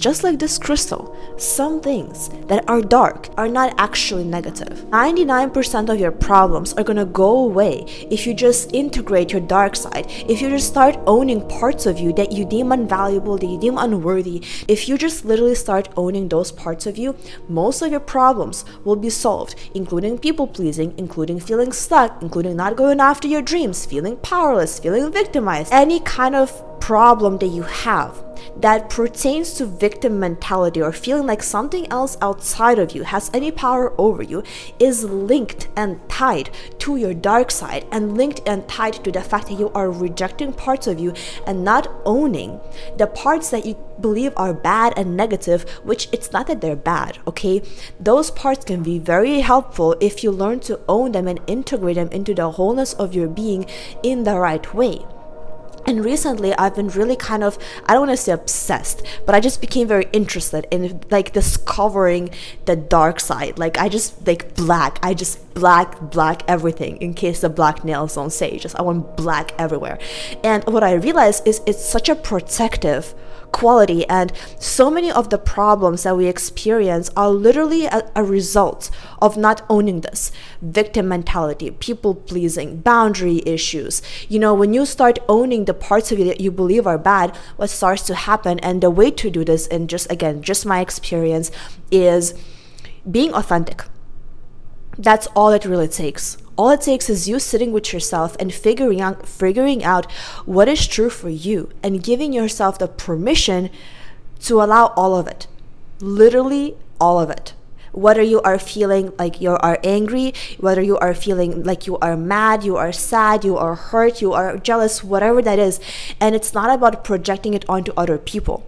Just like this crystal, some things that are dark are not actually negative. 99% of your problems are gonna go away if you just integrate your dark side, if you just start owning parts of you that you deem unvaluable, that you deem unworthy. If you just literally start owning those parts of you, most of your problems will be solved, including people pleasing, including feeling stuck, including not going after your dreams, feeling powerless, feeling victimized. Any kind of problem that you have that pertains to victim mentality or feeling like something else outside of you has any power over you is linked and tied to your dark side, and linked and tied to the fact that you are rejecting parts of you and not owning the parts that you believe are bad and negative, which it's not that they're bad, okay? Those parts can be very helpful if you learn to own them and integrate them into the wholeness of your being in the right way. And recently I've been really kind of, I don't want to say obsessed, but I just became very interested in like discovering the dark side. Like I just like black everything, in case the black nails don't say, just I want black everywhere. And what I realized is it's such a protective quality, and so many of the problems that we experience are literally a result of not owning this victim mentality, people pleasing, boundary issues. You know, when you start owning the parts of you that you believe are bad, what starts to happen, and the way to do this, and just my experience, is being authentic. That's all it really takes. All it takes is you sitting with yourself and figuring out what is true for you, and giving yourself the permission to allow all of it. Literally all of it. Whether you are feeling like you are angry, whether you are feeling like you are mad, you are sad, you are hurt, you are jealous, whatever that is. And it's not about projecting it onto other people.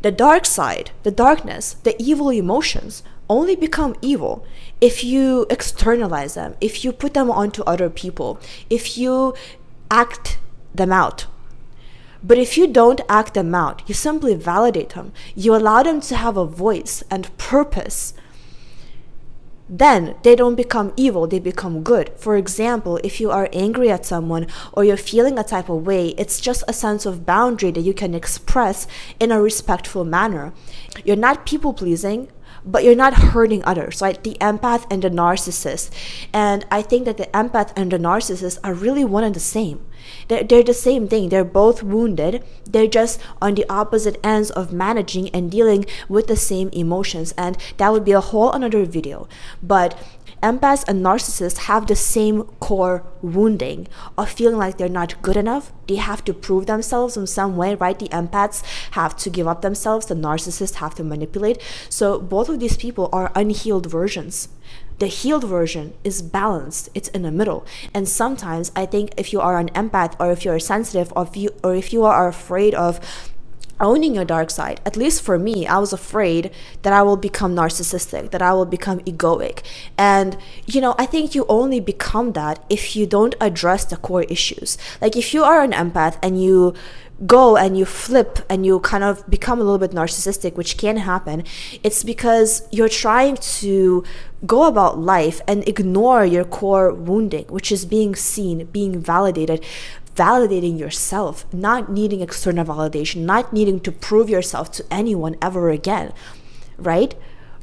The dark side, the darkness, the evil emotions only become evil if you externalize them, if you put them onto other people, if you act them out. But if you don't act them out, you simply validate them, you allow them to have a voice and purpose, then they don't become evil, they become good. For example, if you are angry at someone or you're feeling a type of way, it's just a sense of boundary that you can express in a respectful manner. You're not people pleasing, but you're not hurting others, right? The empath and the narcissist. And I think that the empath and the narcissist are really one and the same. They're the same thing. They're both wounded. They're just on the opposite ends of managing and dealing with the same emotions. And that would be a whole another video. But empaths and narcissists have the same core wounding of feeling like they're not good enough. They have to prove themselves in some way, right? The empaths have to give up themselves. The narcissists have to manipulate. So both of these people are unhealed versions. The healed version is balanced. It's in the middle. And sometimes I think if you are an empath, or if you're sensitive, or if you are afraid of owning your dark side, at least for me, I was afraid that I will become narcissistic, that I will become egoic. And, you know, I think you only become that if you don't address the core issues. Like if you are an empath and you go and you flip and you kind of become a little bit narcissistic, which can happen, it's because you're trying to go about life and ignore your core wounding, which is being seen, being validated, validating yourself, not needing external validation, not needing to prove yourself to anyone ever again, right?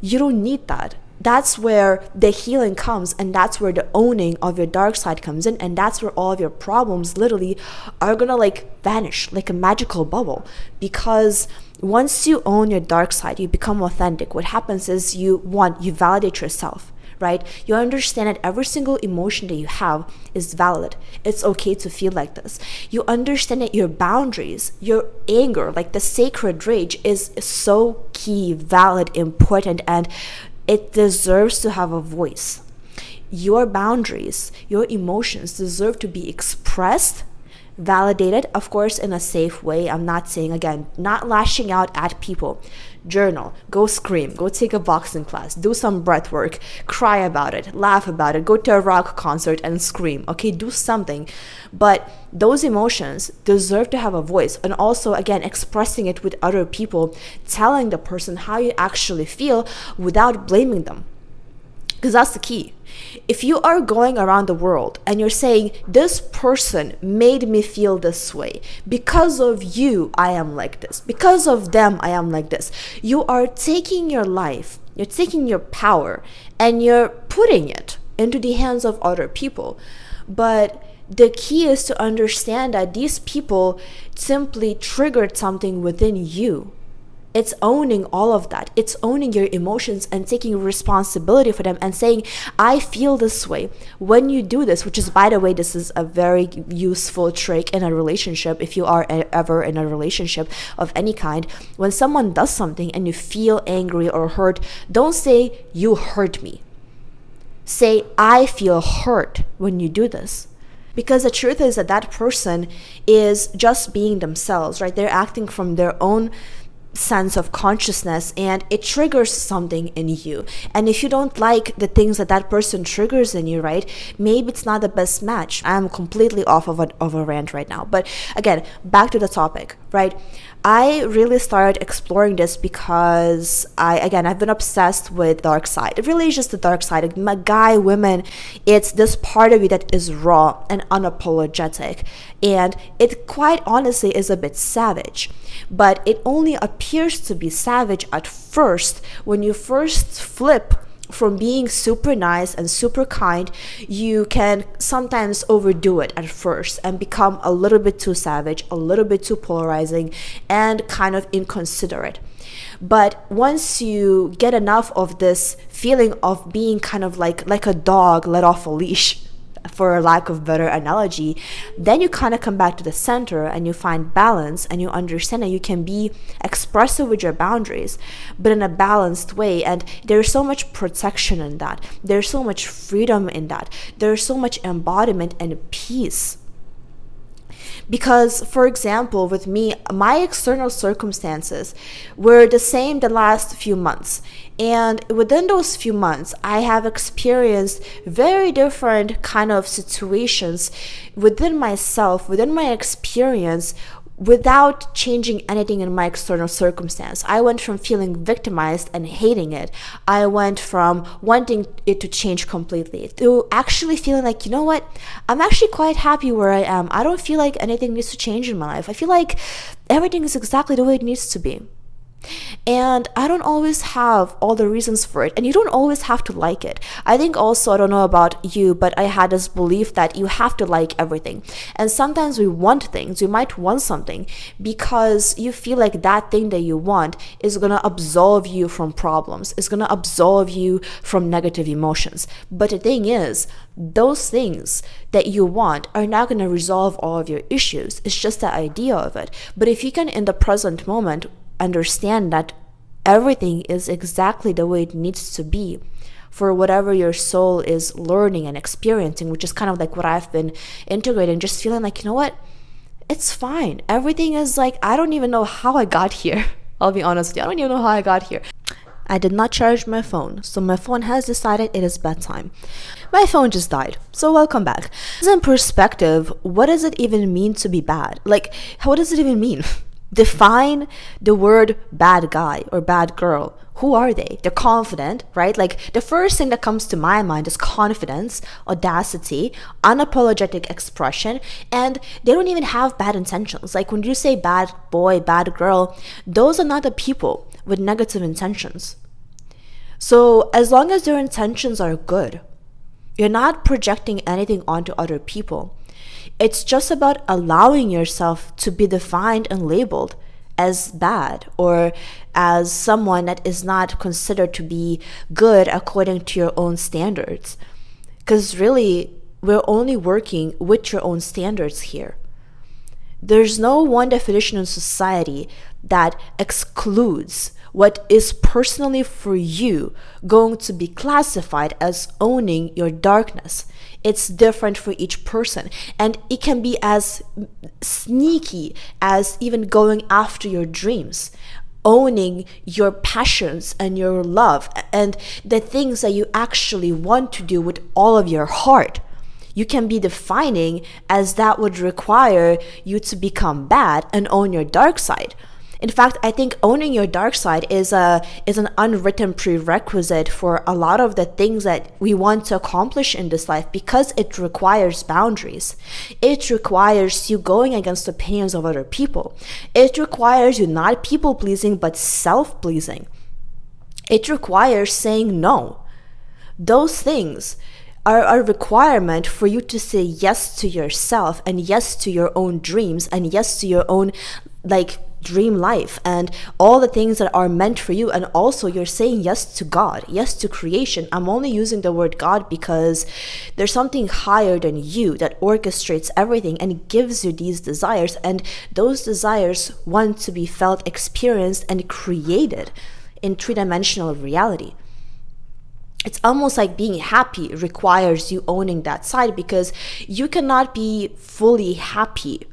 You don't need that. That's where the healing comes, and that's where the owning of your dark side comes in, and that's where all of your problems literally are gonna like vanish like a magical bubble. Because once you own your dark side, you become authentic. What happens is you validate yourself, right? You understand that every single emotion that you have is valid. It's okay to feel like this. You understand that your boundaries, your anger, like the sacred rage, is so key, valid, important, and it deserves to have a voice. Your boundaries, your emotions deserve to be expressed, validated, of course, in a safe way. I'm not saying, again, not lashing out at people. Journal, go scream, go take a boxing class, do some breath work, cry about it, laugh about it, go to a rock concert and scream, okay? Do something. But those emotions deserve to have a voice. And also, again, expressing it with other people, telling the person how you actually feel without blaming them. Because that's the key. If you are going around the world and you're saying, this person made me feel this way, because of you, I am like this, because of them, I am like this, you are taking your life, you're taking your power, and you're putting it into the hands of other people. But the key is to understand that these people simply triggered something within you. It's owning all of that. It's owning your emotions and taking responsibility for them and saying, I feel this way. When you do this, which is, by the way, this is a very useful trick in a relationship. If you are ever in a relationship of any kind, when someone does something and you feel angry or hurt, don't say, you hurt me. Say, I feel hurt when you do this. Because the truth is that that person is just being themselves, right? They're acting from their own sense of consciousness, and it triggers something in you. And if you don't like the things that that person triggers in you, right, maybe it's not the best match. I'm completely off of a rant right now, but again, back to the topic, right? I really started exploring this because I've been obsessed with dark side. It really is just the dark side. My guy, women, it's this part of you that is raw and unapologetic. And it quite honestly is a bit savage. But it only appears to be savage at first when you first flip from being super nice and super kind. You can sometimes overdo it at first and become a little bit too savage, a little bit too polarizing, and kind of inconsiderate. But once you get enough of this feeling of being kind of like a dog let off a leash, for lack of better analogy, then you kind of come back to the center and you find balance, and you understand that you can be expressive with your boundaries, but in a balanced way. And there's so much protection in that. There's so much freedom in that. There's so much embodiment and peace. Because, for example, with me, my external circumstances were the same the last few months. And within those few months, I have experienced very different kind of situations within myself, within my experience, without changing anything in my external circumstance. I went from feeling victimized and hating it. I went from wanting it to change completely to actually feeling like, you know what? I'm actually quite happy where I am. I don't feel like anything needs to change in my life. I feel like everything is exactly the way it needs to be. And I don't always have all the reasons for it, and you don't always have to like it. I think also, I don't know about you, but I had this belief that you have to like everything. And sometimes we want things, you might want something because you feel like that thing that you want is going to absolve you from problems, is going to absolve you from negative emotions. But the thing is, those things that you want are not going to resolve all of your issues. It's just the idea of it. But if you can, in the present moment, understand that everything is exactly the way it needs to be for whatever your soul is learning and experiencing, which is kind of like what I've been integrating, just feeling like, you know what, it's fine. Everything is like, I don't even know how I got here. I'll be honest with you, I don't even know how I got here. I did not charge my phone, so my phone has decided it is bedtime. My phone just died, so welcome back. In perspective, what does it even mean to be bad? Like, what does it even mean? Define the word bad guy or bad girl. Who are they? They're confident, right? Like, the first thing that comes to my mind is confidence, audacity, unapologetic expression, and they don't even have bad intentions. Like, when you say bad boy, bad girl, those are not the people with negative intentions. So as long as their intentions are good, you're not projecting anything onto other people. It's just about allowing yourself to be defined and labeled as bad or as someone that is not considered to be good according to your own standards. Because really, we're only working with your own standards here. There's no one definition in society that excludes what is personally for you going to be classified as owning your darkness. It's different for each person, and it can be as sneaky as even going after your dreams, owning your passions and your love and the things that you actually want to do with all of your heart. You can be defining as that would require you to become bad and own your dark side. In fact, I think owning your dark side is an unwritten prerequisite for a lot of the things that we want to accomplish in this life, because it requires boundaries. It requires you going against the opinions of other people. It requires you not people pleasing but self pleasing. It requires saying no. Those things are a requirement for you to say yes to yourself, and yes to your own dreams, and yes to your own dream life, and all the things that are meant for you. And also you're saying yes to God, yes to creation. I'm only using the word God because there's something higher than you that orchestrates everything and gives you these desires, and those desires want to be felt, experienced, and created in three-dimensional reality. It's almost like being happy requires you owning that side, because you cannot be fully happy,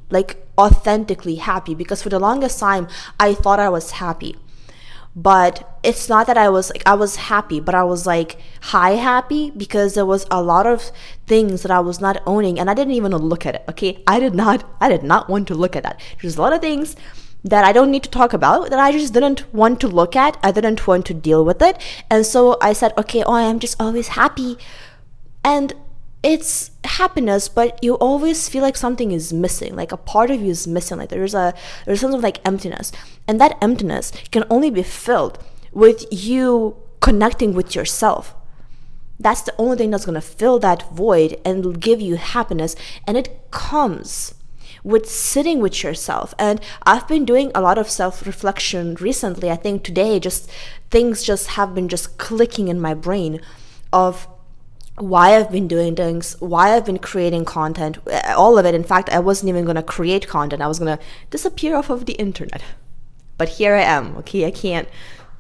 authentically happy, because for the longest time I thought I was happy. But it's not that I was happy, but I was high happy, because there was a lot of things that I was not owning, and I didn't even look at it. Okay, I did not want to look at that. There's a lot of things that I don't need to talk about, that I just didn't want to look at. I didn't want to deal with it. And so I said, okay, I am just always happy. And it's happiness, but you always feel like something is missing, like a part of you is missing. There's a sense of emptiness. And that emptiness can only be filled with you connecting with yourself. That's the only thing that's going to fill that void and give you happiness. And it comes with sitting with yourself. And I've been doing a lot of self-reflection recently. I think today things have been clicking in my brain of why I've been doing things, why I've been creating content, all of it. In fact, I wasn't even going to create content. I was going to disappear off of the internet. But here I am, okay? I can't,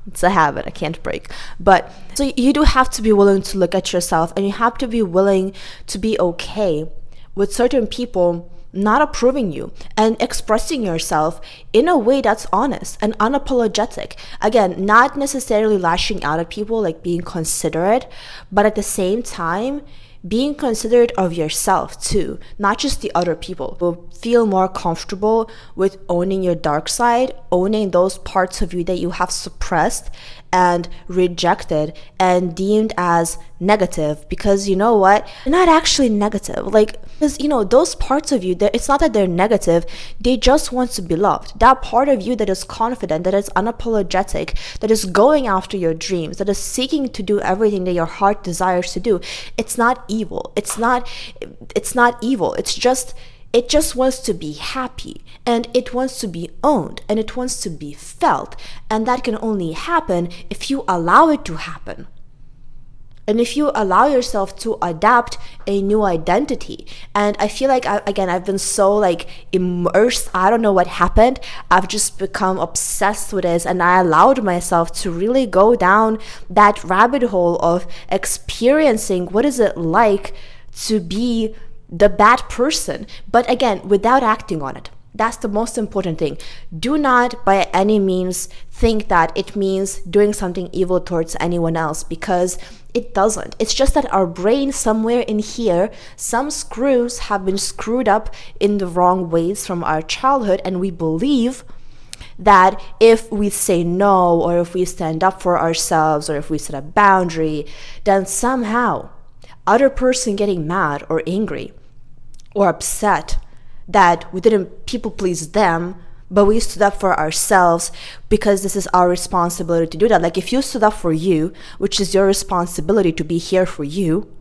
it's a habit I can't break. But so you do have to be willing to look at yourself, and you have to be willing to be okay with certain people not approving you, and expressing yourself in a way that's honest and unapologetic. Again, not necessarily lashing out at people, being considerate, but at the same time, being considerate of yourself too, not just the other people. You'll feel more comfortable with owning your dark side, owning those parts of you that you have suppressed and rejected and deemed as negative, because you know what? They're not actually negative. Because those parts of you, it's not that they're negative, they just want to be loved. That part of you that is confident, that is unapologetic, that is going after your dreams, that is seeking to do everything that your heart desires to do, it's not evil. It's not evil. It just wants to be happy, and it wants to be owned, and it wants to be felt. And that can only happen if you allow it to happen. And if you allow yourself to adapt a new identity. And I feel I've been so immersed. I don't know what happened. I've just become obsessed with this, and I allowed myself to really go down that rabbit hole of experiencing what is it like to be the bad person, but again, without acting on it. That's the most important thing. Do not by any means think that it means doing something evil towards anyone else, because it doesn't. It's just that our brain somewhere in here, some screws have been screwed up in the wrong ways from our childhood, and we believe that if we say no, or if we stand up for ourselves, or if we set a boundary, then somehow other person getting mad or angry or upset that we didn't people please them, but we stood up for ourselves, because this is our responsibility to do that. If you stood up for you, which is your responsibility to be here for you,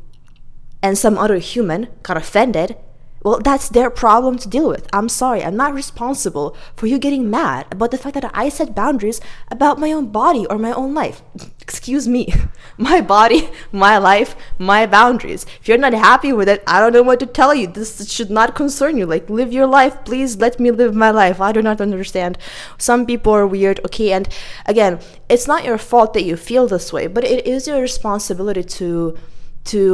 and some other human got offended, well, that's their problem to deal with. I'm sorry, I'm not responsible for you getting mad about the fact that I set boundaries about my own body or my own life. Excuse me. My body, my life, my boundaries. If you're not happy with it, I don't know what to tell you. This should not concern you. Live your life. Please let me live my life. I do not understand. Some people are weird, okay? And again, it's not your fault that you feel this way, but it is your responsibility to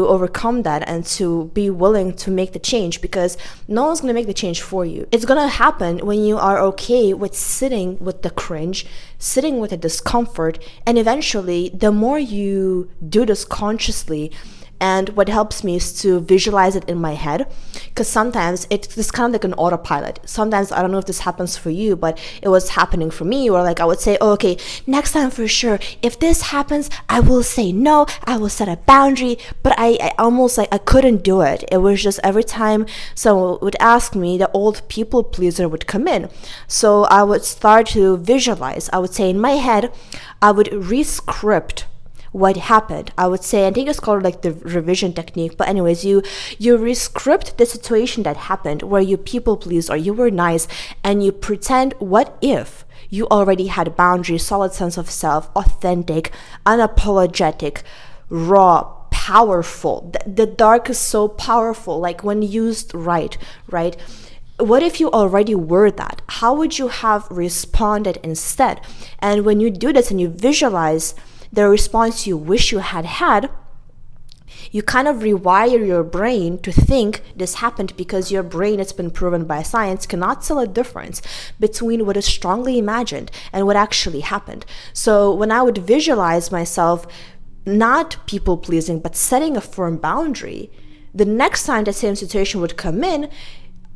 overcome that and to be willing to make the change, because no one's going to make the change for you. It's going to happen when you are okay with sitting with the cringe, sitting with the discomfort, and eventually the more you do this consciously, And what helps me is to visualize it in my head, because sometimes it's kind of like an autopilot. Sometimes, I don't know if this happens for you, but it was happening for me, where like I would say, oh, okay, next time for sure, if this happens, I will say no, I will set a boundary. But I almost like I couldn't do it. It was just every time someone would ask me, the old people pleaser would come in. So I would start to visualize. I would say in my head, I would rescript what happened. I would say, I think it's called like the revision technique, but anyways, you rescript the situation that happened where you people pleased or you were nice, and you pretend what if you already had boundaries, solid sense of self, authentic, unapologetic, raw, powerful. The dark is so powerful, like when used right? What if you already were that? How would you have responded instead? And when you do this and you visualize the response you wish you had, you kind of rewire your brain to think this happened, because your brain, it's been proven by science, cannot tell a difference between what is strongly imagined and what actually happened. So when I would visualize myself not people pleasing, but setting a firm boundary, the next time the same situation would come in,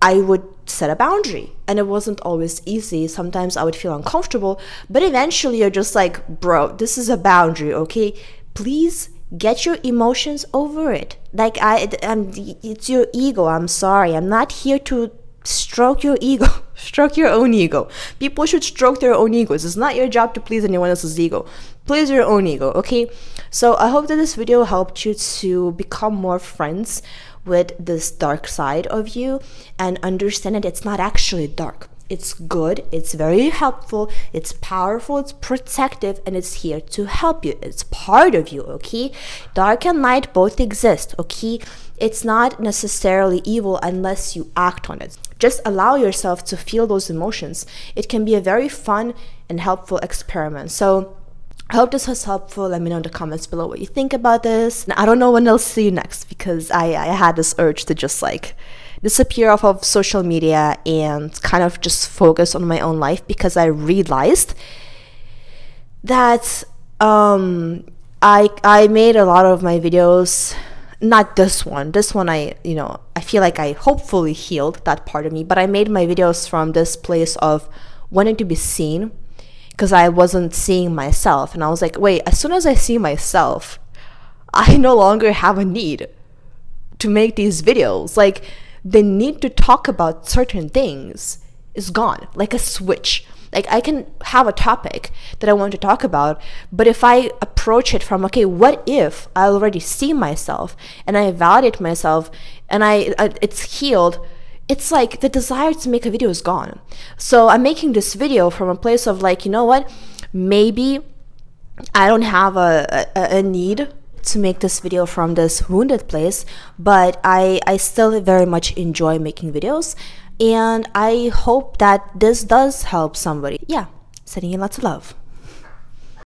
I would set a boundary. And it wasn't always easy. Sometimes I would feel uncomfortable, but eventually you're just like, bro, this is a boundary, okay? Please get your emotions over it. Like it's your ego. I'm sorry. I'm not here to stroke your ego. Stroke your own ego. People should stroke their own egos. It's not your job to please anyone else's ego. Please your own ego, okay? So I hope that this video helped you to become more friends with this dark side of you and understand that it's not actually dark. It's good, it's very helpful, it's powerful, it's protective, and it's here to help you. It's part of you, okay? Dark and light both exist, okay? It's not necessarily evil unless you act on it. Just allow yourself to feel those emotions. It can be a very fun and helpful experiment. So I hope this was helpful. Let me know in the comments below what you think about this. And I don't know when I'll see you next, because I had this urge to just like disappear off of social media and kind of just focus on my own life, because I realized that I made a lot of my videos, not this one. This one I feel like I hopefully healed that part of me, but I made my videos from this place of wanting to be seen, because I wasn't seeing myself. And I was like, wait, as soon as I see myself, I no longer have a need to make these videos. Like, the need to talk about certain things is gone, like a switch. Like, I can have a topic that I want to talk about, but if I approach it from, okay, what if I already see myself and I validate myself and it's healed, it's like the desire to make a video is gone. So I'm making this video from a place of like, you know what, maybe I don't have a need to make this video from this wounded place, but I still very much enjoy making videos, and I hope that this does help somebody. Yeah, sending you lots of love.